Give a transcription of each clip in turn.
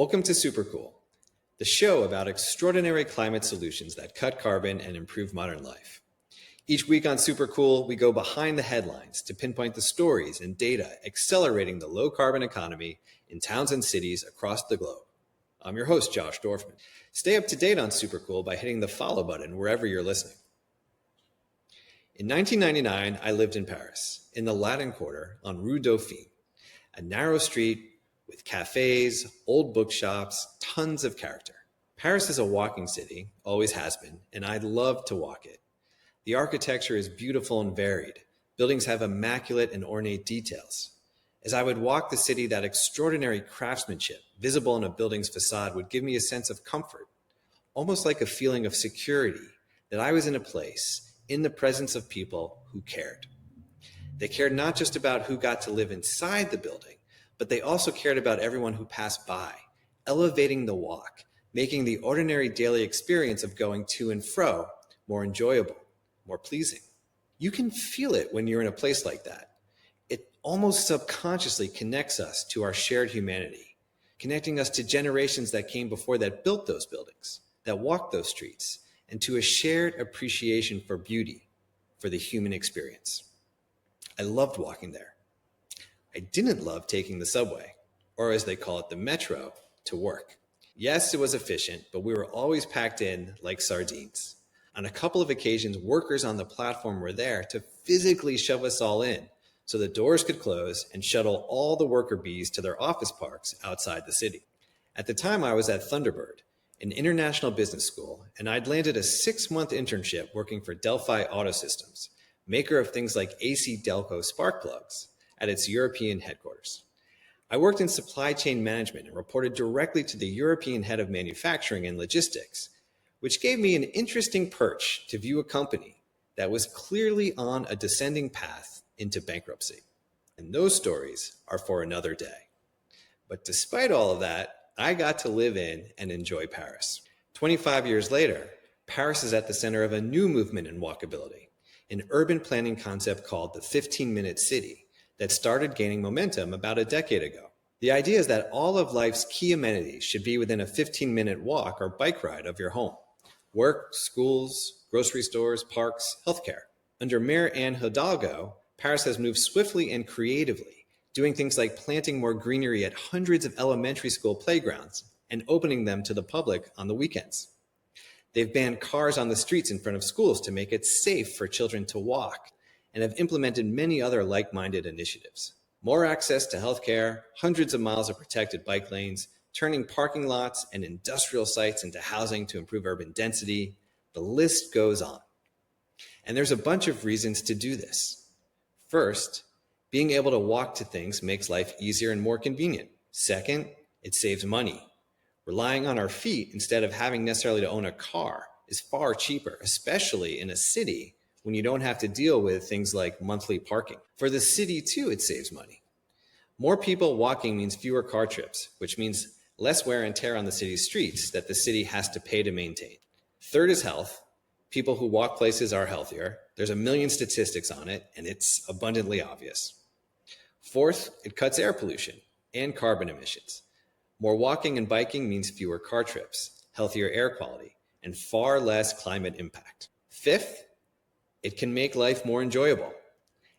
Welcome to Supercool, the show about extraordinary climate solutions that cut carbon and improve modern life. Each week on Supercool, we go behind the headlines to pinpoint the stories and data accelerating the low-carbon economy in towns and cities across the globe. I'm your host, Josh Dorfman. Stay up to date on Supercool by hitting the follow button wherever you're listening. In 1999, I lived in Paris, in the Latin Quarter on Rue Dauphine, a narrow street with cafes, old bookshops, tons of character. Paris is a walking city, always has been, and I love to walk it. The architecture is beautiful and varied. Buildings have immaculate and ornate details. As I would walk the city, that extraordinary craftsmanship visible in a building's facade would give me a sense of comfort, almost like a feeling of security that I was in a place, in the presence of people who cared. They cared not just about who got to live inside the building, but they also cared about everyone who passed by, elevating the walk, making the ordinary daily experience of going to and fro more enjoyable, more pleasing. You can feel it when you're in a place like that. It almost subconsciously connects us to our shared humanity, connecting us to generations that came before that built those buildings, that walked those streets, and to a shared appreciation for beauty, for the human experience. I loved walking there. I didn't love taking the subway, or as they call it, the metro, to work. Yes, it was efficient, but we were always packed in like sardines. On a couple of occasions, workers on the platform were there to physically shove us all in so the doors could close and shuttle all the worker bees to their office parks outside the city. At the time, I was at Thunderbird, an international business school, and I'd landed a 6-month internship working for Delphi Auto Systems, maker of things like AC Delco spark plugs, at its European headquarters. I worked in supply chain management and reported directly to the European head of manufacturing and logistics, which gave me an interesting perch to view a company that was clearly on a descending path into bankruptcy. And those stories are for another day. But despite all of that, I got to live in and enjoy Paris. 25 years later, Paris is at the center of a new movement in walkability, an urban planning concept called the 15-minute city that started gaining momentum about a decade ago. The idea is that all of life's key amenities should be within a 15-minute walk or bike ride of your home. Work, schools, grocery stores, parks, healthcare. Under Mayor Anne Hidalgo, Paris has moved swiftly and creatively, doing things like planting more greenery at hundreds of elementary school playgrounds and opening them to the public on the weekends. They've banned cars on the streets in front of schools to make it safe for children to walk, and have implemented many other like-minded initiatives. More access to healthcare, hundreds of miles of protected bike lanes, turning parking lots and industrial sites into housing to improve urban density. The list goes on. And there's a bunch of reasons to do this. First, being able to walk to things makes life easier and more convenient. Second, it saves money. Relying on our feet instead of having necessarily to own a car is far cheaper, especially in a city when you don't have to deal with things like monthly parking. For the city too, it saves money. More people walking means fewer car trips, which means less wear and tear on the city's streets that the city has to pay to maintain. Third is health. People who walk places are healthier. There's a million statistics on it, and it's abundantly obvious. Fourth, it cuts air pollution and carbon emissions. More walking and biking means fewer car trips, healthier air quality, and far less climate impact. Fifth, it can make life more enjoyable.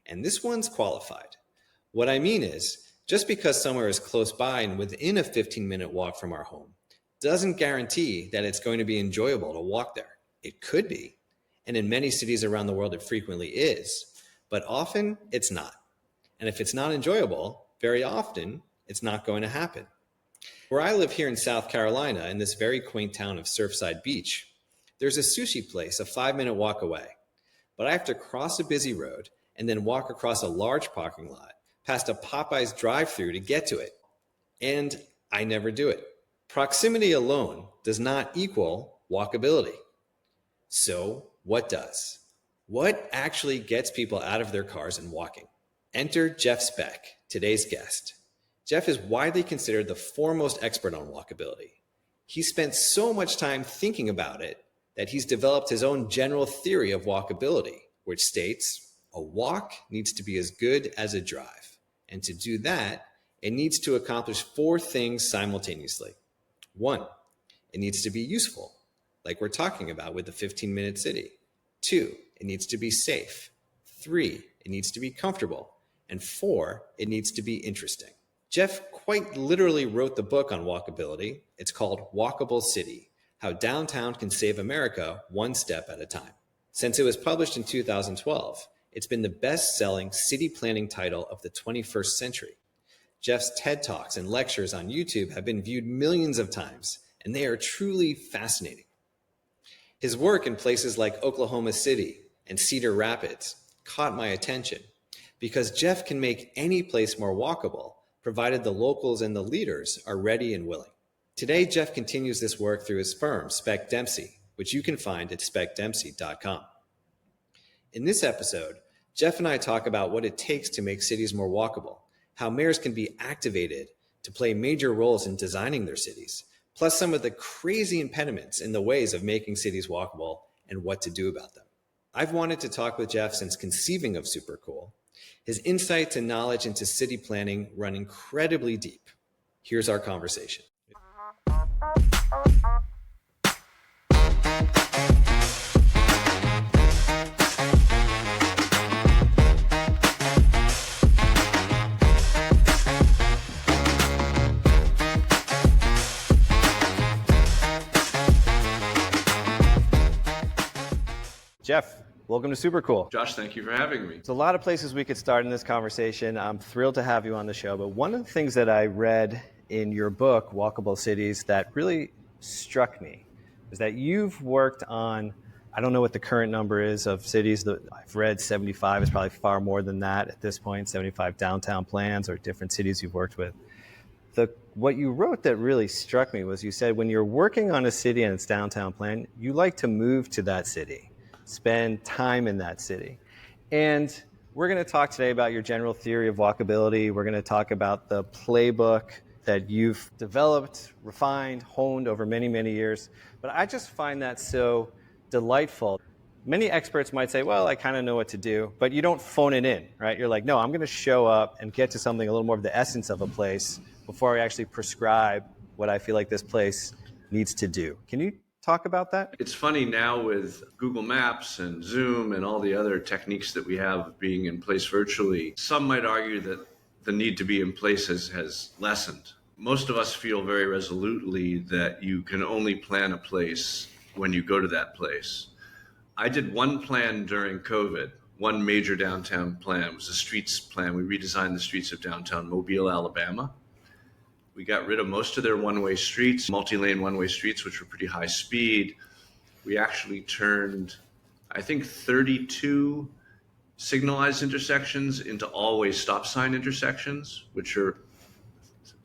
And this one's qualified. What I mean is, just because somewhere is close by and within a 15-minute walk from our home doesn't guarantee that it's going to be enjoyable to walk there. It could be, and in many cities around the world it frequently is, but often it's not. And if it's not enjoyable, very often it's not going to happen. Where I live here in South Carolina, in this very quaint town of Surfside Beach, there's a sushi place a 5-minute walk away. But I have to cross a busy road and then walk across a large parking lot, past a Popeyes drive-thru to get to it. And I never do it. Proximity alone does not equal walkability. So what does? What actually gets people out of their cars and walking? Enter Jeff Speck, today's guest. Jeff is widely considered the foremost expert on walkability. He spent so much time thinking about it that he's developed his own general theory of walkability, which states a walk needs to be as good as a drive. And to do that, it needs to accomplish 4 things simultaneously. 1, it needs to be useful, like we're talking about with the 15-minute city. 2, it needs to be safe. 3, it needs to be comfortable. And 4, it needs to be interesting. Jeff quite literally wrote the book on walkability. It's called Walkable City: How Downtown Can Save America One Step at a Time. Since it was published in 2012, it's been the best-selling city planning title of the 21st century. Jeff's TED Talks and lectures on YouTube have been viewed millions of times, and they are truly fascinating. His work in places like Oklahoma City and Cedar Rapids caught my attention because Jeff can make any place more walkable, provided the locals and the leaders are ready and willing. Today, Jeff continues this work through his firm, Speck Dempsey, which you can find at speckdempsey.com. In this episode, Jeff and I talk about what it takes to make cities more walkable, how mayors can be activated to play major roles in designing their cities, plus some of the crazy impediments in the ways of making cities walkable and what to do about them. I've wanted to talk with Jeff since conceiving of Supercool. His insights and knowledge into city planning run incredibly deep. Here's our conversation. Jeff, welcome to Supercool. Josh, thank you for having me. There's a lot of places we could start in this conversation. I'm thrilled to have you on the show, but one of the things that I read in your book, Walkable Cities, that really struck me is that you've worked on, I don't know what the current number is of cities that I've read, 75, it's probably far more than that at this point, 75 downtown plans or different cities you've worked with. What you wrote that really struck me was you said when you're working on a city and its downtown plan, you like to move to that city, spend time in that city. And we're going to talk today about your general theory of walkability. We're going to talk about the playbook that you've developed, refined, honed over many, many years. But I just find that so delightful. Many experts might say, well, I kind of know what to do, but you don't phone it in, right? You're like, no, I'm going to show up and get to something a little more of the essence of a place before I actually prescribe what I feel like this place needs to do. Can you talk about that? It's funny now with Google Maps and Zoom and all the other techniques that we have being in place virtually, some might argue that the need to be in place has lessened. Most of us feel very resolutely that you can only plan a place when you go to that place. I did one plan during COVID, one major downtown plan. It was a streets plan. We redesigned the streets of downtown Mobile, Alabama. We got rid of most of their one-way streets, multi-lane one-way streets, which were pretty high speed. We actually turned, I think, 32 signalized intersections into all-way stop sign intersections, which are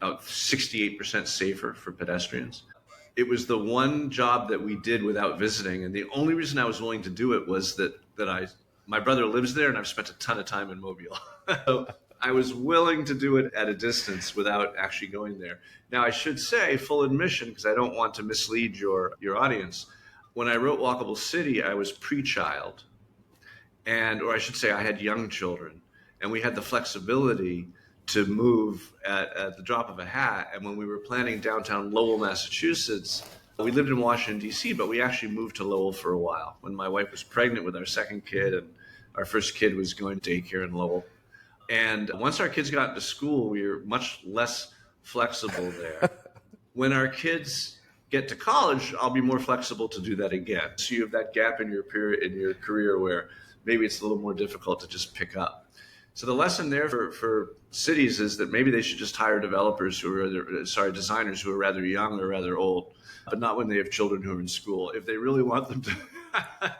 about 68% safer for pedestrians. It was the one job that we did without visiting, and the only reason I was willing to do it was that my brother lives there, and I've spent a ton of time in Mobile. So I was willing to do it at a distance without actually going there. Now, I should say, full admission, because I don't want to mislead your audience, when I wrote Walkable City, I was pre-child, or I should say I had young children, and we had the flexibility to move at the drop of a hat. And when we were planning downtown Lowell, Massachusetts, we lived in Washington, D.C., but we actually moved to Lowell for a while when my wife was pregnant with our second kid, and our first kid was going to daycare in Lowell. And once our kids got into school, we were much less flexible there. When our kids get to college, I'll be more flexible to do that again. So you have that gap in your career where maybe it's a little more difficult to just pick up. So the lesson there for cities is that maybe they should just hire designers who are rather young or rather old, but not when they have children who are in school, if they really want them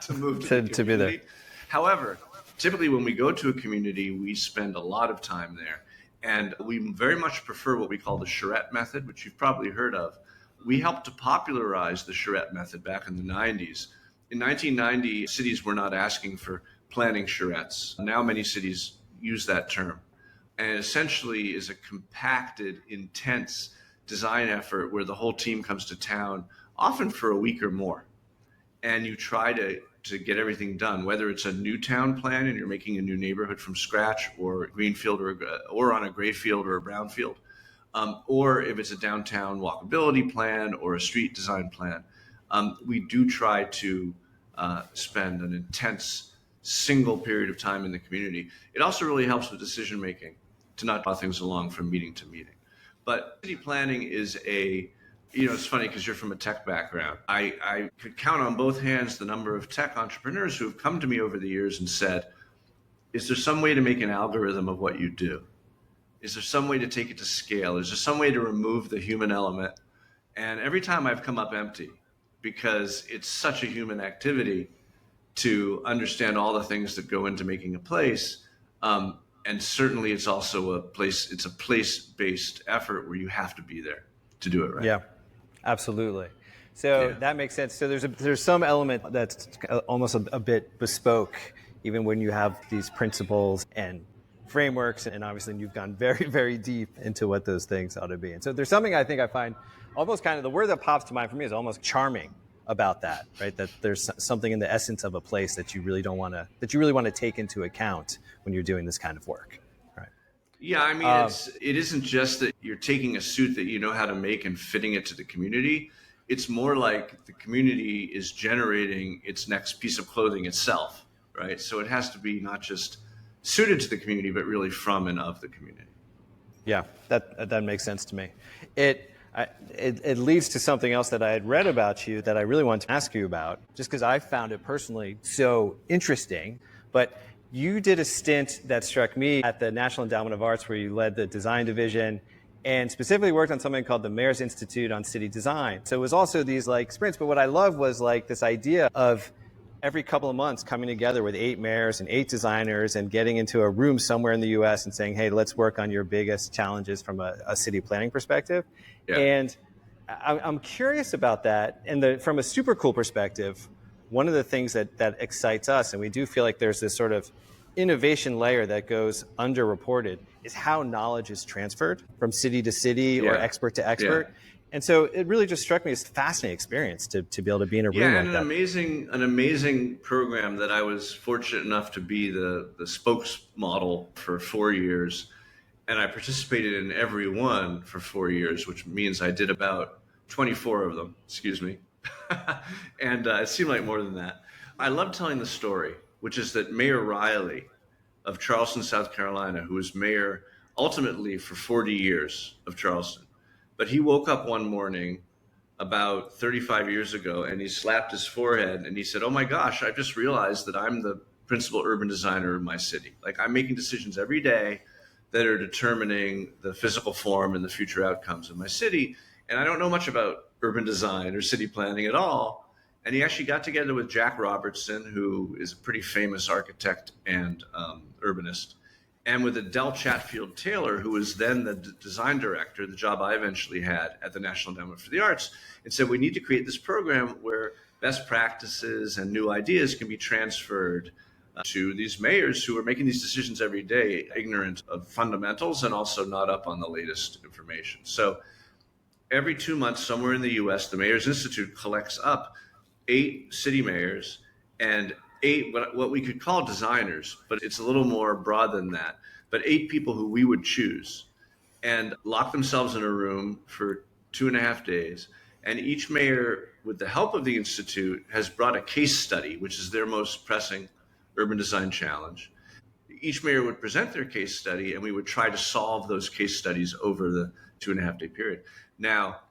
to move to be there. However, typically when we go to a community, we spend a lot of time there. And we very much prefer what we call the charrette method, which you've probably heard of. We helped to popularize the charrette method back in the 90s. In 1990, cities were not asking for planning charrettes. Now many cities use that term. And it essentially is a compacted, intense design effort where the whole team comes to town, often for a week or more. And you try to get everything done, whether it's a new town plan and you're making a new neighborhood from scratch, or greenfield or on a gray field or a brown field. or if it's a downtown walkability plan or a street design plan, we do try to spend an intense single period of time in the community. It also really helps with decision making to not draw things along from meeting to meeting. But city planning is it's funny because you're from a tech background. I could count on both hands the number of tech entrepreneurs who have come to me over the years and said, is there some way to make an algorithm of what you do? Is there some way to take it to scale? Is there some way to remove the human element? And every time I've come up empty, because it's such a human activity to understand all the things that go into making a place. And certainly it's also it's a place-based effort where you have to be there to do it right. Yeah, absolutely. So that makes sense. So there's some element that's almost a bit bespoke, even when you have these principles and frameworks, and obviously you've gone very, very deep into what those things ought to be. And so there's something I think I find almost kind of, the word that pops to mind for me is almost charming about that, right? That there's something in the essence of a place that you really want to take into account when you're doing this kind of work, right? Yeah, I mean, it isn't just that you're taking a suit that you know how to make and fitting it to the community. It's more like the community is generating its next piece of clothing itself, right? So it has to be not just suited to the community, but really from and of the community. Yeah, that makes sense to me. It leads to something else that I had read about you that I really wanted to ask you about, just because I found it personally so interesting. But you did a stint that struck me at the National Endowment of Arts where you led the design division and specifically worked on something called the Mayor's Institute on City Design. So it was also these sprints, but what I love was this idea of every couple of months coming together with 8 mayors and 8 designers and getting into a room somewhere in the US and saying, hey, let's work on your biggest challenges from a city planning perspective. Yeah. And I'm curious about that. And from a Supercool perspective, one of the things that excites us, and we do feel like there's this sort of innovation layer that goes underreported, is how knowledge is transferred from city to city or expert to expert. Yeah. And so it really just struck me as a fascinating experience to be able to be in a room like that. An amazing program that I was fortunate enough to be the spokesmodel for 4 years. And I participated in every one for 4 years, which means I did about 24 of them, excuse me. And it seemed like more than that. I love telling the story, which is that Mayor Riley of Charleston, South Carolina, who was mayor ultimately for 40 years of Charleston, but he woke up one morning about 35 years ago and he slapped his forehead and he said, oh my gosh, I just realized that I'm the principal urban designer of my city. Like, I'm making decisions every day that are determining the physical form and the future outcomes of my city. And I don't know much about urban design or city planning at all. And he actually got together with Jack Robertson, who is a pretty famous architect and urbanist, and with Adele Chatfield Taylor, who was then the design director, the job I eventually had at the National Endowment for the Arts, and said, we need to create this program where best practices and new ideas can be transferred to these mayors who are making these decisions every day, ignorant of fundamentals and also not up on the latest information. So every 2 months, somewhere in the US, the Mayor's Institute collects up 8 city mayors and 8 what we could call designers, but it's a little more broad than that, but 8 people who we would choose and lock themselves in a room for 2.5 days. And each mayor, with the help of the Institute, has brought a case study, which is their most pressing urban design challenge. Each mayor would present their case study and we would try to solve those case studies over the 2.5 day period. Now,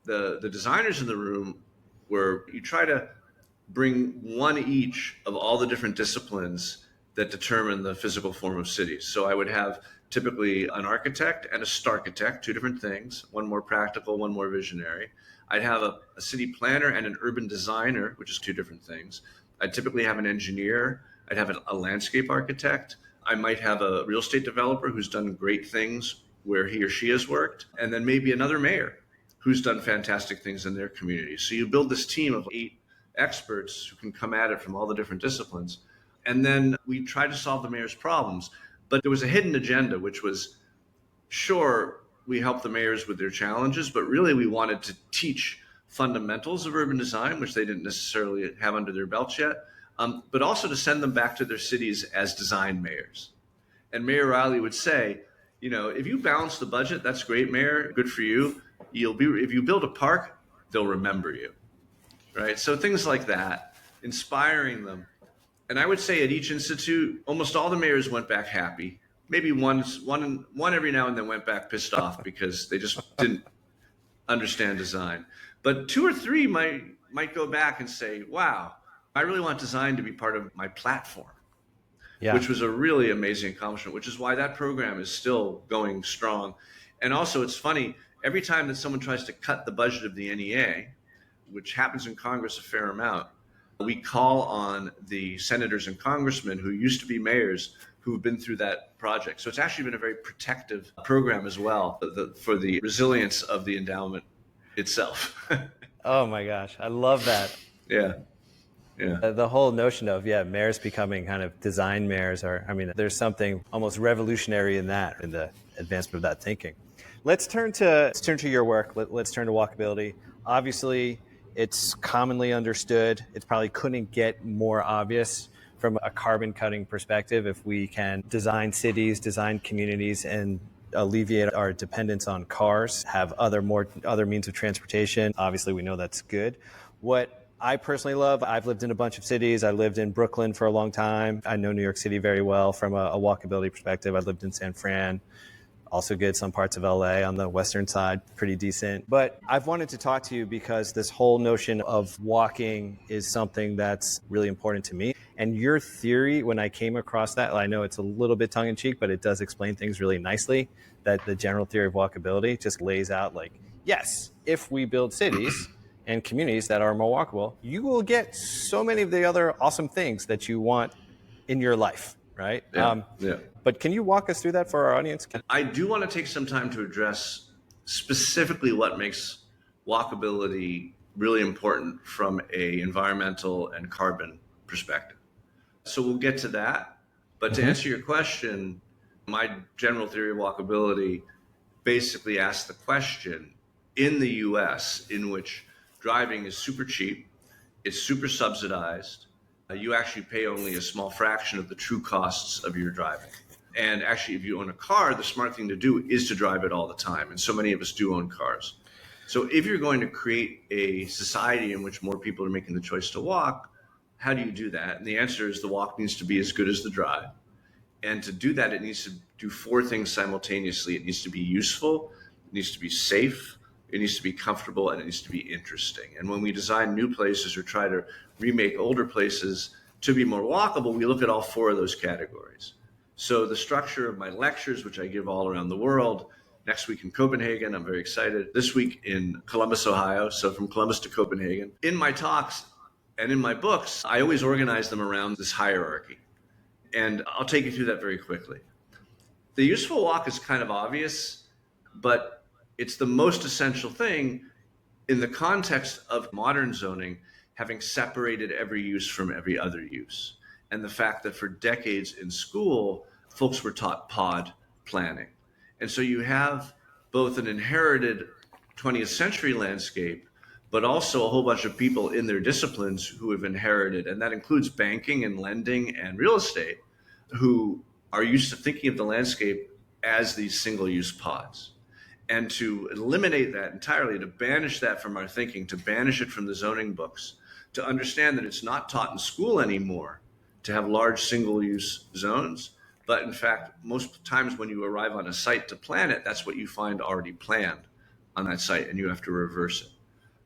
the designers in the room you try to bring one each of all the different disciplines that determine the physical form of cities. So I would have typically an architect and a starchitect, 2 different things, one more practical, one more visionary. I'd have a city planner and an urban designer, which is 2 different things. I'd typically have an engineer. I'd have a landscape architect. I might have a real estate developer who's done great things where he or she has worked, and then maybe another mayor who's done fantastic things in their community. So you build this team of 8 experts who can come at it from all the different disciplines. And then we try to solve the mayor's problems. But there was a hidden agenda, which was, sure, we help the mayors with their challenges, but really we wanted to teach fundamentals of urban design, which they didn't necessarily have under their belts yet, but also to send them back to their cities as design mayors. And Mayor Riley would say, if you balance the budget, that's great, Mayor. Good for you. If you build a park, they'll remember you, right? So things like that, inspiring them. And I would say at each institute, almost all the mayors went back happy. Maybe one every now and then went back pissed off because they just didn't understand design. But 2 or 3 might go back and say, wow, I really want design to be part of my platform. Yeah. Which was a really amazing accomplishment, which is why that program is still going strong. And also, it's funny, every time that someone tries to cut the budget of the NEA, which happens in Congress a fair amount, we call on the senators and congressmen who used to be mayors who've been through that project. So it's actually been a very protective program as well for the resilience of the endowment itself. Oh my gosh, I love that. Yeah. Yeah. The whole notion of, mayors becoming kind of design mayors there's something almost revolutionary in that, in the advancement of that thinking. Let's turn to your work. Let's turn to walkability. Obviously, it's commonly understood. It probably couldn't get more obvious from a carbon cutting perspective if we can design cities, design communities, and alleviate our dependence on cars, have other means of transportation. Obviously, we know that's good. What I personally love, I've lived in a bunch of cities. I lived in Brooklyn for a long time. I know New York City very well from a walkability perspective. I lived in San Fran, also good. Some parts of LA on the western side, pretty decent. But I've wanted to talk to you because this whole notion of walking is something that's really important to me. And your theory, when I came across that, I know it's a little bit tongue in cheek, but it does explain things really nicely, that the general theory of walkability just lays out yes, if we build cities and communities that are more walkable, you will get so many of the other awesome things that you want in your life, right? Yeah. But can you walk us through that for our audience? I do want to take some time to address specifically what makes walkability really important from an environmental and carbon perspective. So we'll get to that. But to answer your question, my general theory of walkability basically asks the question, in the US, in which driving is super cheap, it's super subsidized, you actually pay only a small fraction of the true costs of your driving. And actually, if you own a car, the smart thing to do is to drive it all the time. And so many of us do own cars. So if you're going to create a society in which more people are making the choice to walk, how do you do that? And the answer is the walk needs to be as good as the drive. And to do that, it needs to do 4 things simultaneously. It needs to be useful, it needs to be safe, it needs to be comfortable, and it needs to be interesting. And when we design new places or try to remake older places to be more walkable, we look at all 4 of those categories. So the structure of my lectures, which I give all around the world, next week in Copenhagen, I'm very excited. This week in Columbus, Ohio, so from Columbus to Copenhagen. In my talks and in my books, I always organize them around this hierarchy. And I'll take you through that very quickly. The useful walk is kind of obvious, but it's the most essential thing in the context of modern zoning, having separated every use from every other use. And the fact that for decades in school, folks were taught pod planning. And so you have both an inherited 20th century landscape, but also a whole bunch of people in their disciplines who have inherited, and that includes banking and lending and real estate, who are used to thinking of the landscape as these single-use pods. And to eliminate that entirely, to banish that from our thinking, to banish it from the zoning books, to understand that it's not taught in school anymore to have large single-use zones, but in fact, most times when you arrive on a site to plan it, that's what you find already planned on that site, and you have to reverse it.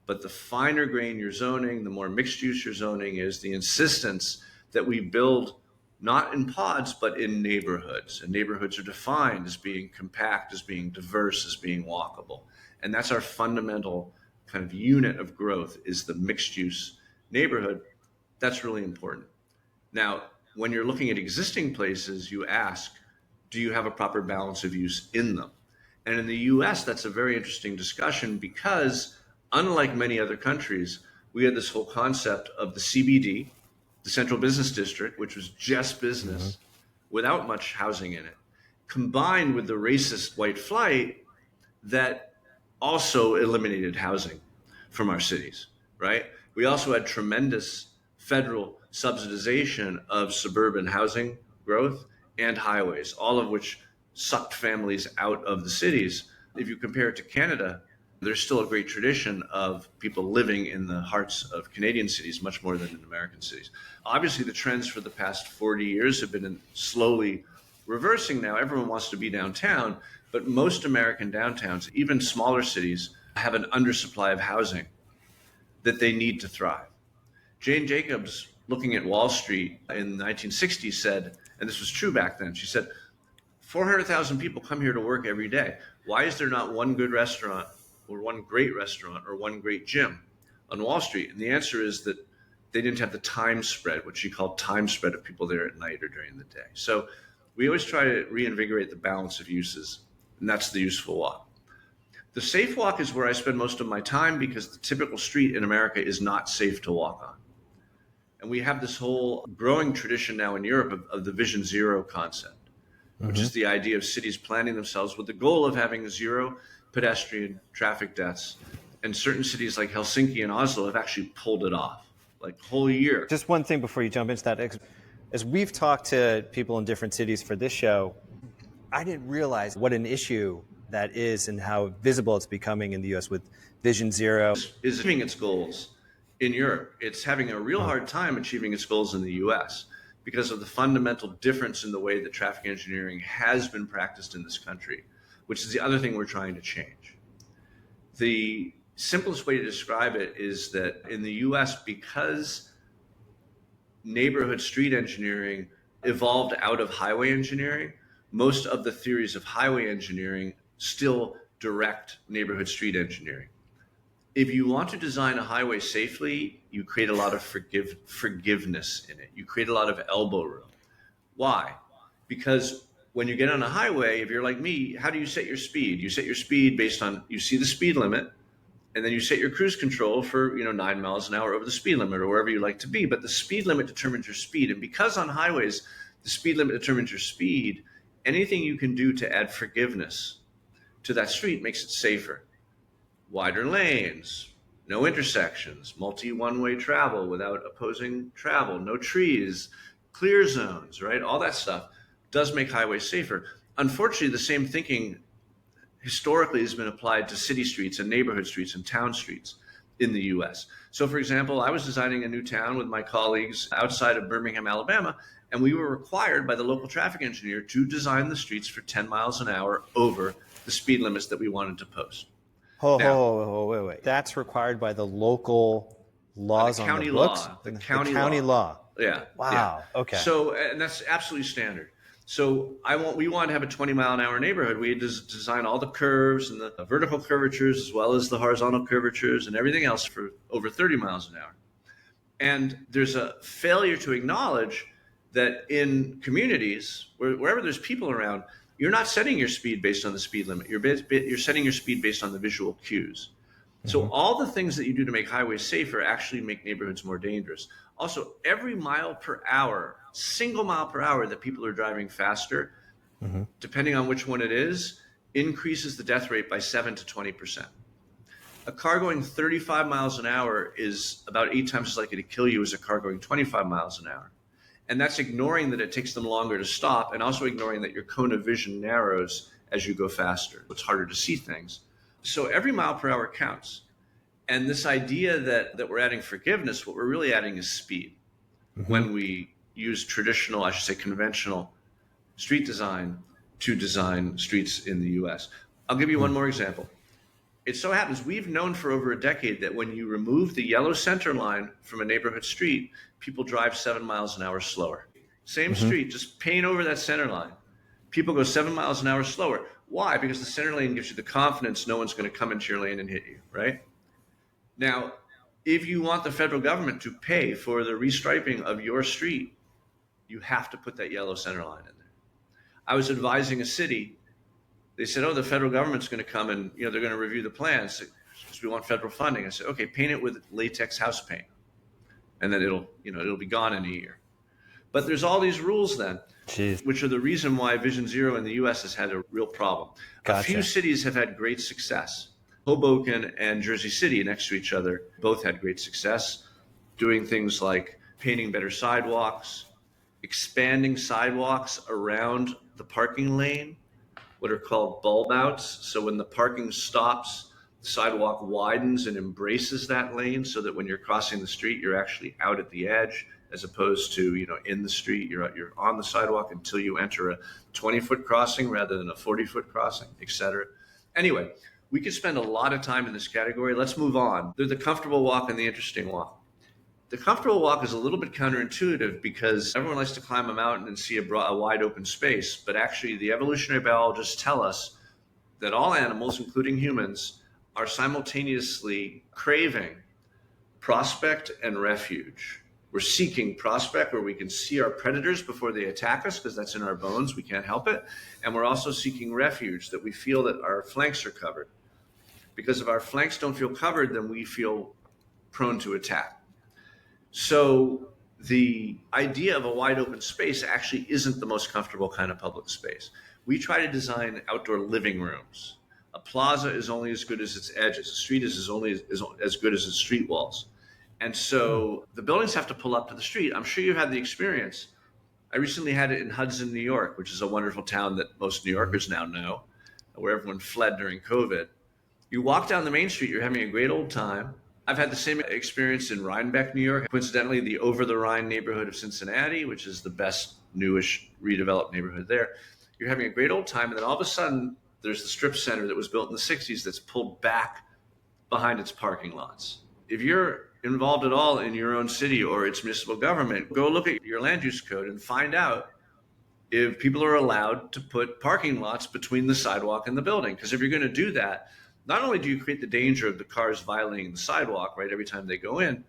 But the finer grain your zoning, the more mixed use your zoning is, the insistence that we build not in pods, but in neighborhoods. And neighborhoods are defined as being compact, as being diverse, as being walkable. And that's our fundamental kind of unit of growth, is the mixed use neighborhood. That's really important. Now, when you're looking at existing places, you ask, do you have a proper balance of use in them? And in the US, that's a very interesting discussion because unlike many other countries, we had this whole concept of the CBD, the Central Business District, which was just business without much housing in it, combined with the racist white flight that also eliminated housing from our cities, right? We also had tremendous federal subsidization of suburban housing growth and highways, all of which sucked families out of the cities. If you compare it to Canada, there's still a great tradition of people living in the hearts of Canadian cities much more than in American cities. Obviously, the trends for the past 40 years have been slowly reversing now. Everyone wants to be downtown, but most American downtowns, even smaller cities, have an undersupply of housing that they need to thrive. Jane Jacobs, looking at Wall Street in the 1960s, said, and this was true back then, she said, 400,000 people come here to work every day. Why is there not one good restaurant or one great restaurant or one great gym on Wall Street? And the answer is that they didn't have the time spread, what she called time spread of people there at night or during the day. So we always try to reinvigorate the balance of uses, and that's the useful walk. The safe walk is where I spend most of my time because the typical street in America is not safe to walk on. And we have this whole growing tradition now in Europe of the Vision Zero concept, which is the idea of cities planning themselves with the goal of having zero pedestrian traffic deaths. And certain cities like Helsinki and Oslo have actually pulled it off, like whole year. Just one thing before you jump into that. As we've talked to people in different cities for this show, I didn't realize what an issue that is and how visible it's becoming in the US with Vision Zero. Is achieving its goals in Europe. It's having a real hard time achieving its goals in the US because of the fundamental difference in the way that traffic engineering has been practiced in this country, which is the other thing we're trying to change. The simplest way to describe it is that in the US, because neighborhood street engineering evolved out of highway engineering, most of the theories of highway engineering still direct neighborhood street engineering. If you want to design a highway safely, you create a lot of forgiveness in it. You create a lot of elbow room. Why? Because when you get on a highway, if you're like me, how do you set your speed? You set your speed based on, you see the speed limit, and then you set your cruise control for 9 miles an hour over the speed limit or wherever you like to be. But the speed limit determines your speed. And because on highways, the speed limit determines your speed, anything you can do to add forgiveness to that street makes it safer. Wider lanes, no intersections, multi-one-way travel without opposing travel, no trees, clear zones, right? All that stuff does make highways safer. Unfortunately, the same thinking historically has been applied to city streets and neighborhood streets and town streets in the US. So for example, I was designing a new town with my colleagues outside of Birmingham, Alabama, and we were required by the local traffic engineer to design the streets for 10 miles an hour over the speed limits that we wanted to post. Wait. That's required by the local laws on the books? The county law. Yeah. Wow. Yeah. Okay. So, and that's absolutely standard. So we wanted to have a 20 mile an hour neighborhood. We had to design all the curves and the vertical curvatures as well as the horizontal curvatures and everything else for over 30 miles an hour. And there's a failure to acknowledge that in communities, wherever there's people around, you're not setting your speed based on the speed limit. You're setting your speed based on the visual cues. So all the things that you do to make highways safer actually make neighborhoods more dangerous. Also, every mile per hour, single mile per hour that people are driving faster, depending on which one it is, increases the death rate by 7 to 20%. A car going 35 miles an hour is about 8 times as likely to kill you as a car going 25 miles an hour. And that's ignoring that it takes them longer to stop and also ignoring that your cone of vision narrows as you go faster. It's harder to see things. So every mile per hour counts. And this idea that we're adding forgiveness, what we're really adding is speed. When we use traditional, I should say conventional street design to design streets in the US. I'll give you one more example. It so happens we've known for over a decade that when you remove the yellow center line from a neighborhood street, people drive 7 miles an hour slower. Same street, just paint over that center line. People go 7 miles an hour slower. Why? Because the center lane gives you the confidence no one's going to come into your lane and hit you, right? Now, if you want the federal government to pay for the restriping of your street, you have to put that yellow center line in there. I was advising a city. They said, oh, the federal government's going to come and they're going to review the plans because we want federal funding. I said, okay, paint it with latex house paint, and then it'll be gone in a year. But there's all these rules then, which are the reason why Vision Zero in the U.S. has had a real problem. Gotcha. A few cities have had great success. Hoboken and Jersey City next to each other both had great success doing things like painting better sidewalks, expanding sidewalks around the parking lane what are called bulb outs. So when the parking stops, the sidewalk widens and embraces that lane so that when you're crossing the street, you're actually out at the edge as opposed to, in the street. You're on the sidewalk until you enter a 20-foot crossing rather than a 40-foot crossing, et cetera. Anyway, we could spend a lot of time in this category. Let's move on. There's the comfortable walk and the interesting walk. The comfortable walk is a little bit counterintuitive because everyone likes to climb a mountain and see a wide open space, but actually the evolutionary biologists tell us that all animals, including humans, are simultaneously craving prospect and refuge. We're seeking prospect where we can see our predators before they attack us because that's in our bones, we can't help it. And we're also seeking refuge, that we feel that our flanks are covered. Because if our flanks don't feel covered, then we feel prone to attack. So the idea of a wide open space actually isn't the most comfortable kind of public space. We try to design outdoor living rooms. A plaza is only as good as its edges. A street is only as good as its street walls. And so the buildings have to pull up to the street. I'm sure you've had the experience. I recently had it in Hudson, New York, which is a wonderful town that most New Yorkers now know, where everyone fled during COVID. You walk down the main street, you're having a great old time. I've had the same experience in Rhinebeck, New York, coincidentally, the over the Rhine neighborhood of Cincinnati, which is the best newish redeveloped neighborhood there. You're having a great old time, and then all of a sudden, there's the strip center that was built in the 60s that's pulled back behind its parking lots. If you're involved at all in your own city or its municipal government, go look at your land use code and find out if people are allowed to put parking lots between the sidewalk and the building. Because if you're going to do that, not only do you create the danger of the cars violating the sidewalk, right, every time they go in,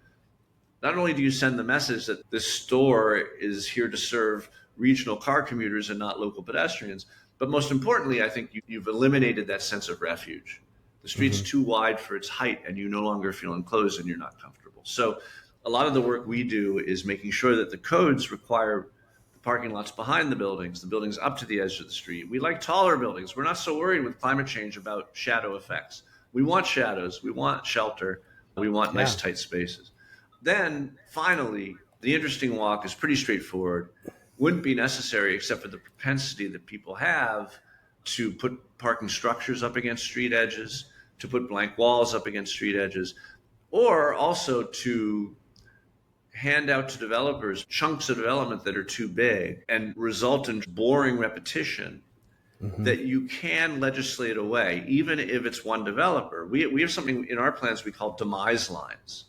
not only do you send the message that this store is here to serve regional car commuters and not local pedestrians, but most importantly, I think you've eliminated that sense of refuge. The street's too wide for its height and you no longer feel enclosed and you're not comfortable. So a lot of the work we do is making sure that the codes require the parking lots behind the buildings up to the edge of the street. We like taller buildings. We're not so worried with climate change about shadow effects. We want shadows, we want shelter, we want nice tight spaces. Then finally, the interesting walk is pretty straightforward. Wouldn't be necessary except for the propensity that people have to put parking structures up against street edges, to put blank walls up against street edges, or also to hand out to developers chunks of development that are too big and result in boring repetition that you can legislate away, even if it's one developer. We have something in our plans we call demise lines.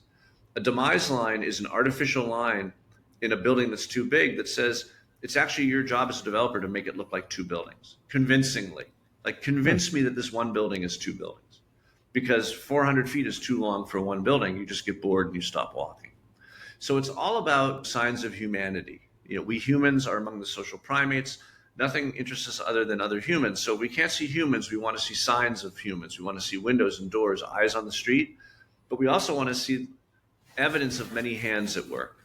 A demise line is an artificial line in a building that's too big that says it's actually your job as a developer to make it look like two buildings, convincingly. Like, convince me that this one building is two buildings. Because 400 feet is too long for one building. You just get bored and you stop walking. So it's all about signs of humanity. We humans are among the social primates. Nothing interests us other than other humans. So if we can't see humans, we want to see signs of humans. We want to see windows and doors, eyes on the street. But we also want to see evidence of many hands at work.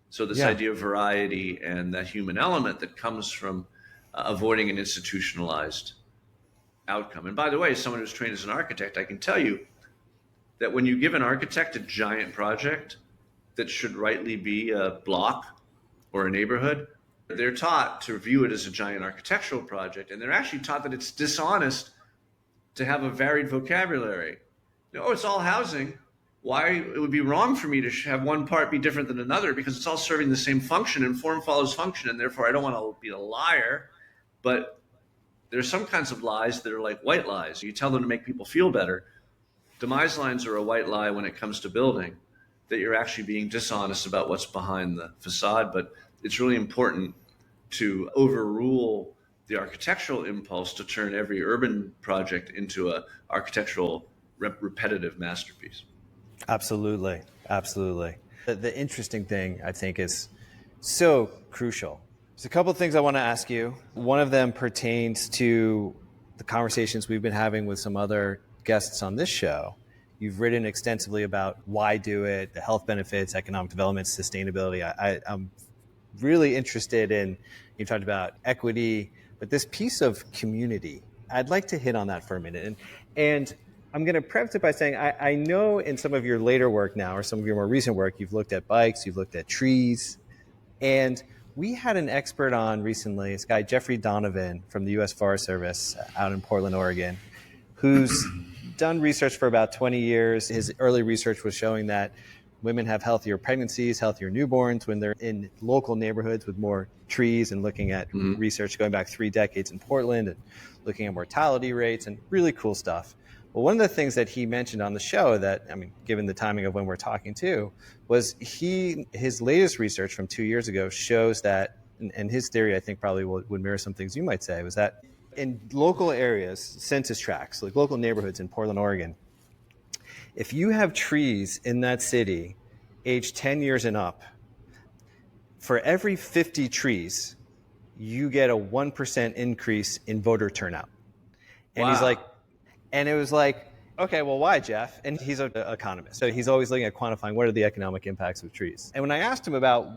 So this idea of variety and that human element that comes from avoiding an institutionalized outcome. And by the way, as someone who's trained as an architect, I can tell you that when you give an architect a giant project that should rightly be a block or a neighborhood, they're taught to view it as a giant architectural project. And they're actually taught that it's dishonest to have a varied vocabulary. It's all housing. Why it would be wrong for me to have one part be different than another, because it's all serving the same function and form follows function. And therefore I don't want to be a liar, but there's some kinds of lies that are like white lies. You tell them to make people feel better. Demise lines are a white lie when it comes to building, that you're actually being dishonest about what's behind the facade. But it's really important to overrule the architectural impulse to turn every urban project into an architectural repetitive masterpiece. Absolutely. Absolutely. The interesting thing, I think, is so crucial. There's a couple of things I want to ask you. One of them pertains to the conversations we've been having with some other guests on this show. You've written extensively about why do it, the health benefits, economic development, sustainability. I'm really interested in, you talked about equity, but this piece of community, I'd like to hit on that for a minute. And I'm going to preface it by saying, I know in some of your later work now, or some of your more recent work, you've looked at bikes, you've looked at trees. And We had an expert on recently, this guy, Jeffrey Donovan from the U.S. Forest Service out in Portland, Oregon, who's done research for about 20 years. His early research was showing that women have healthier pregnancies, healthier newborns when they're in local neighborhoods with more trees, and looking at research going back 3 decades in Portland and looking at mortality rates and really cool stuff. Well, one of the things that he mentioned on the show that, I mean, given the timing of when we're talking too, was his latest research from 2 years ago shows that, and his theory I think probably would mirror some things you might say, was that in local areas, census tracts, like local neighborhoods in Portland, Oregon, if you have trees in that city aged 10 years and up, for every 50 trees, you get a 1% increase in voter turnout. And Wow. he's like, and it was like, okay, well, why, Jeff? And he's an economist, so he's always looking at quantifying what are the economic impacts of trees. And when I asked him about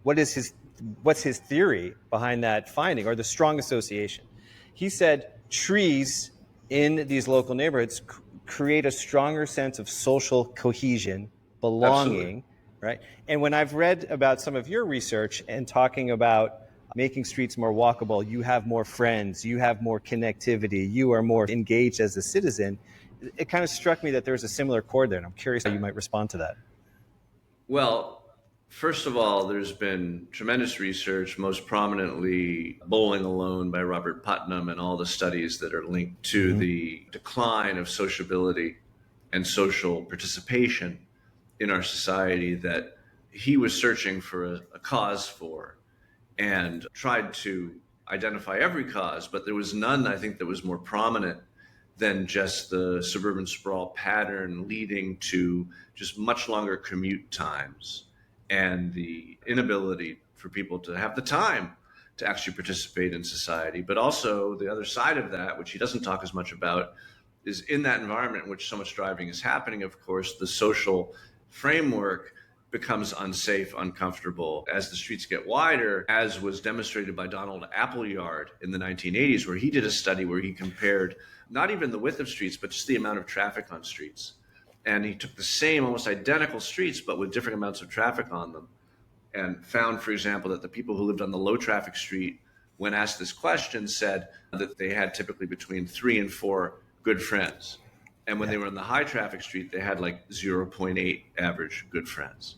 what's his theory behind that finding or the strong association, he said trees in these local neighborhoods create a stronger sense of social cohesion, belonging, Absolutely. right? And when I've read about some of your research and talking about making streets more walkable, you have more friends, you have more connectivity, you are more engaged as a citizen, it kind of struck me that there's a similar chord there, and I'm curious how you might respond to that. Well, first of all, there's been tremendous research, most prominently Bowling Alone by Robert Putnam, and all the studies that are linked to the decline of sociability and social participation in our society that he was searching for a cause for, and tried to identify every cause, but there was none, I think, that was more prominent than just the suburban sprawl pattern leading to just much longer commute times and the inability for people to have the time to actually participate in society. But also the other side of that, which he doesn't talk as much about, is in that environment in which so much driving is happening, of course, the social framework becomes unsafe, uncomfortable as the streets get wider, as was demonstrated by Donald Appleyard in the 1980s, where he did a study where he compared not even the width of streets, but just the amount of traffic on streets. And he took the same, almost identical streets, but with different amounts of traffic on them, and found, for example, that the people who lived on the low traffic street, when asked this question, said that they had typically between 3 and 4 good friends. And when they were on the high traffic street, they had like 0.8 average good friends.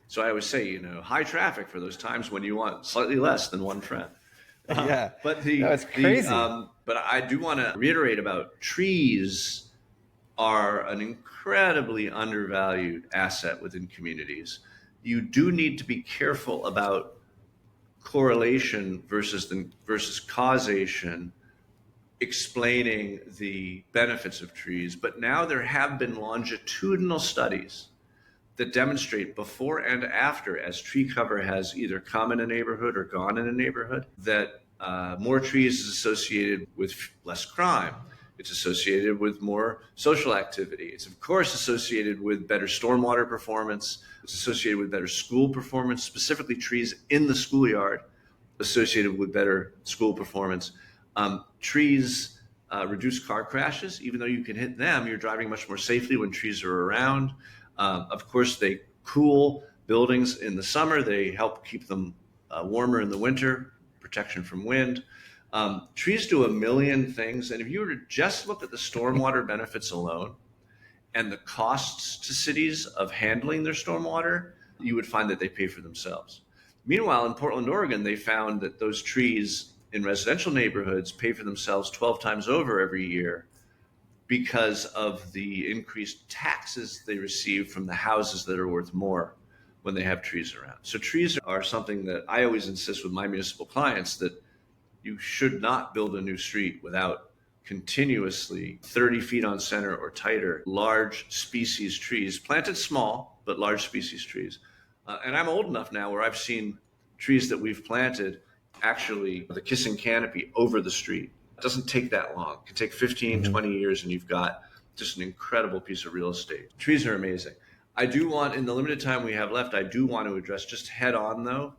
So I always say, high traffic for those times when you want slightly less than one friend. Yeah, But it's crazy. But I do want to reiterate about trees are an incredibly undervalued asset within communities. You do need to be careful about correlation versus causation, explaining the benefits of trees. But now there have been longitudinal studies that demonstrate before and after, as tree cover has either come in a neighborhood or gone in a neighborhood, that more trees is associated with less crime. It's associated with more social activity. It's, of course, associated with better stormwater performance. It's associated with better school performance, specifically trees in the schoolyard associated with better school performance. Trees reduce car crashes. Even though you can hit them, you're driving much more safely when trees are around. Of course, they cool buildings in the summer. They help keep them warmer in the winter, protection from wind. Trees do a million things. And if you were to just look at the stormwater benefits alone and the costs to cities of handling their stormwater, you would find that they pay for themselves. Meanwhile, in Portland, Oregon, they found that those trees in residential neighborhoods pay for themselves 12 times over every year because of the increased taxes they receive from the houses that are worth more when they have trees around. So trees are something that I always insist with my municipal clients that you should not build a new street without continuously 30 feet on center or tighter, large species trees, planted small, but large species trees. And I'm old enough now where I've seen trees that we've planted actually the kissing canopy over the street. It doesn't take that long. It can take 15, 20 years and you've got just an incredible piece of real estate. Trees are amazing. I do want, in the limited time we have left, I do want to address just head on though,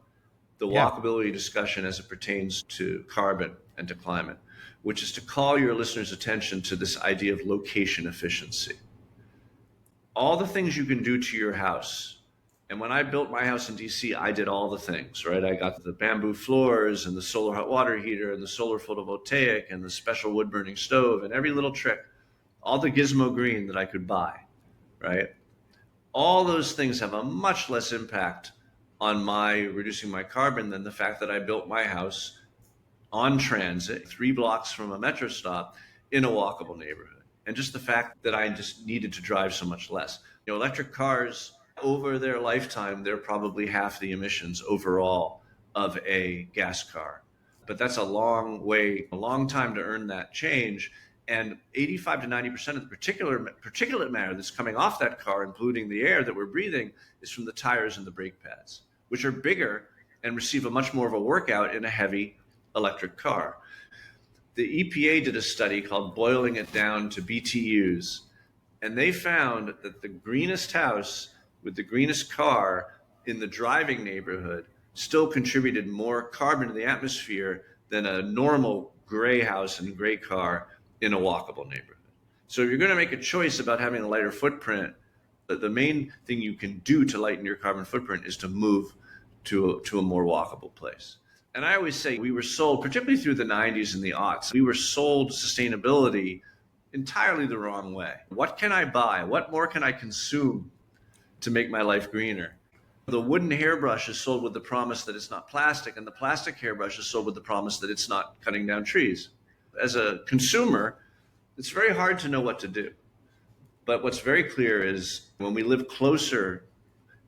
the walkability discussion as it pertains to carbon and to climate, which is to call your listeners' attention to this idea of location efficiency. All the things you can do to your house And when I built my house in DC, I did all the things, right? I got the bamboo floors and the solar hot water heater and the solar photovoltaic and the special wood burning stove and every little trick, all the gizmo green that I could buy, right? All those things have a much less impact on my reducing my carbon than the fact that I built my house on transit 3 blocks from a metro stop in a walkable neighborhood. And just the fact that I just needed to drive so much less. Electric cars, over their lifetime, they're probably half the emissions overall of a gas car. But that's a long way, a long time to earn that change. And 85 to 90% of the particulate matter that's coming off that car and polluting the air that we're breathing is from the tires and the brake pads, which are bigger and receive a much more of a workout in a heavy electric car. The EPA did a study called Boiling It Down to BTUs, and they found that the greenest house with the greenest car in the driving neighborhood still contributed more carbon to the atmosphere than a normal gray house and gray car in a walkable neighborhood. So if you're going to make a choice about having a lighter footprint, the main thing you can do to lighten your carbon footprint is to move to a more walkable place. And I always say we were sold, particularly through the 90s and the aughts, we were sold sustainability entirely the wrong way. What can I buy? What more can I consume to make my life greener? The wooden hairbrush is sold with the promise that it's not plastic, and the plastic hairbrush is sold with the promise that it's not cutting down trees. As a consumer, it's very hard to know what to do. But what's very clear is when we live closer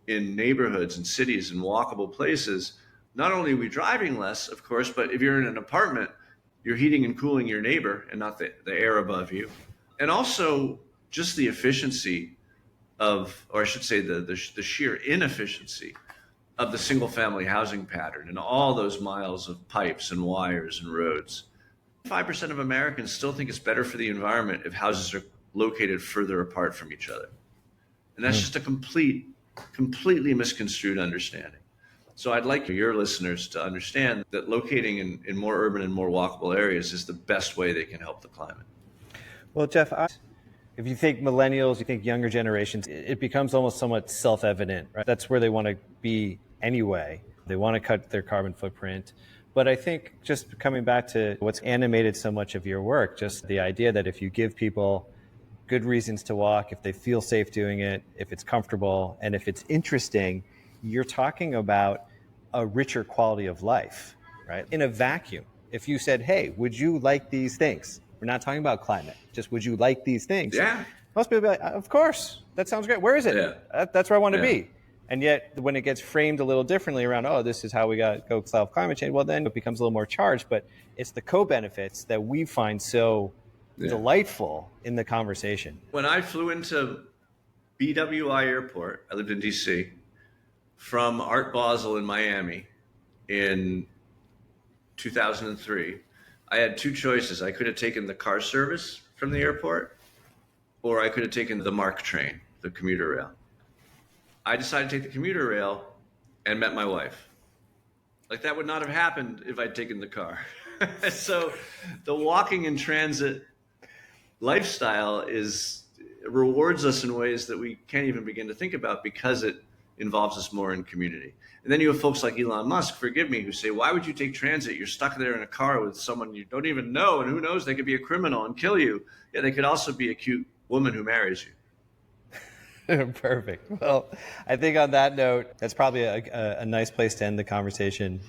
in neighborhoods and cities and walkable places, not only are we driving less, of course, but if you're in an apartment, you're heating and cooling your neighbor and not the air above you. And also just the efficiency of, or I should say the sheer inefficiency of the single family housing pattern and all those miles of pipes and wires and roads. 5% of Americans still think it's better for the environment if houses are located further apart from each other. And that's just a completely misconstrued understanding. So I'd like your listeners to understand that locating in more urban and more walkable areas is the best way they can help the climate. Well, Jeff, if you think millennials, you think younger generations, it becomes almost somewhat self-evident, right? That's where they want to be anyway. They want to cut their carbon footprint. But I think just coming back to what's animated so much of your work, just the idea that if you give people good reasons to walk, if they feel safe doing it, if it's comfortable, and if it's interesting, you're talking about a richer quality of life, right? In a vacuum, if you said, hey, would you like these things? We're not talking about climate, just would you like these things? Yeah. Most people be like, of course, that sounds great. Where is it? Yeah. That's where I want to be. And yet when it gets framed a little differently around, oh, this is how we got to go solve climate change, well, then it becomes a little more charged. But it's the co-benefits that we find so delightful in the conversation. When I flew into BWI Airport, I lived in DC, from Art Basel in Miami in 2003, I had two choices. I could have taken the car service from the airport, or I could have taken the MARC train, the commuter rail. I decided to take the commuter rail and met my wife. Like that would not have happened if I'd taken the car. So the walking in transit lifestyle rewards us in ways that we can't even begin to think about because it involves us more in community. And then you have folks like Elon Musk, forgive me, who say, why would you take transit? You're stuck there in a car with someone you don't even know, and who knows, they could be a criminal and kill you. Yeah, they could also be a cute woman who marries you. Perfect. Well, I think on that note, that's probably a nice place to end the conversation,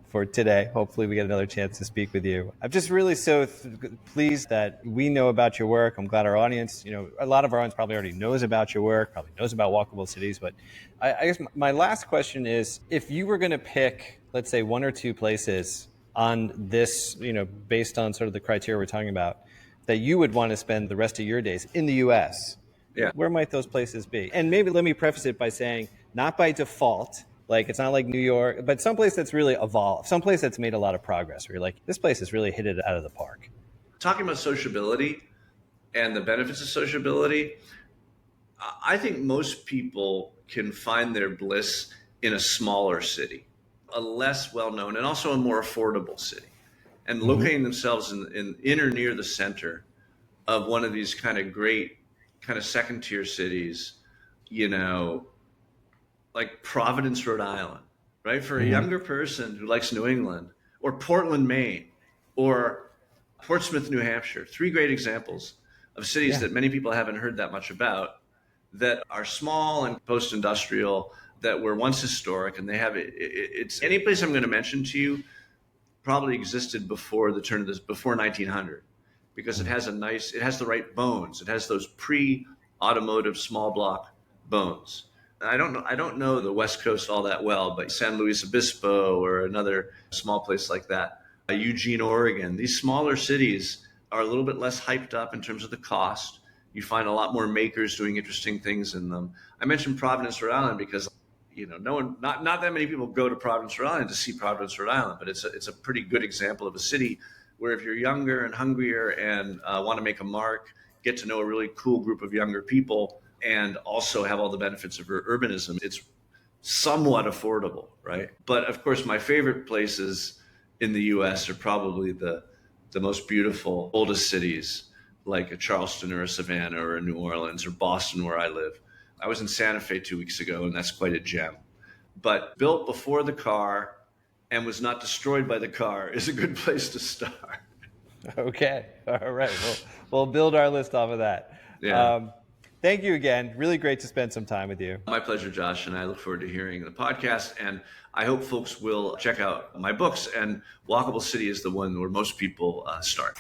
for today. Hopefully we get another chance to speak with you. I'm just really so pleased that we know about your work. I'm glad our audience, a lot of our audience probably already knows about your work, probably knows about Walkable Cities. But I guess my last question is, if you were going to pick, let's say, one or two places on this, based on sort of the criteria we're talking about, that you would want to spend the rest of your days in the U.S., where might those places be? And maybe let me preface it by saying, not by default, like it's not like New York, but someplace that's really evolved, someplace that's made a lot of progress, where you're like, this place has really hit it out of the park. Talking about sociability and the benefits of sociability, I think most people can find their bliss in a smaller city, a less well-known and also a more affordable city. And locating themselves in or near the center of one of these kind of great kind of second tier cities, like Providence, Rhode Island, right? For a younger person who likes New England, or Portland, Maine, or Portsmouth, New Hampshire, three great examples of cities that many people haven't heard that much about, that are small and post-industrial, that were once historic, and they have it's any place I'm going to mention to you probably existed before the turn of this, before 1900, because it has the right bones. It has those pre-automotive small block bones. I don't know the West Coast all that well, but San Luis Obispo or another small place like that, Eugene, Oregon, these smaller cities are a little bit less hyped up in terms of the cost. You find a lot more makers doing interesting things in them. I mentioned Providence, Rhode Island, because not that many people go to Providence, Rhode Island to see Providence, Rhode Island, but it's a pretty good example of a city where if you're younger and hungrier and want to make a mark, get to know a really cool group of younger people, and also have all the benefits of urbanism, it's somewhat affordable, right? But of course, my favorite places in the US are probably the most beautiful, oldest cities, like a Charleston or a Savannah or a New Orleans or Boston, where I live. I was in Santa Fe 2 weeks ago, and that's quite a gem. But built before the car and was not destroyed by the car is a good place to start. Okay. All right. We'll build our list off of that. Yeah. Thank you again. Really great to spend some time with you. My pleasure, Josh, and I look forward to hearing the podcast. And I hope folks will check out my books, and Walkable City is the one where most people start.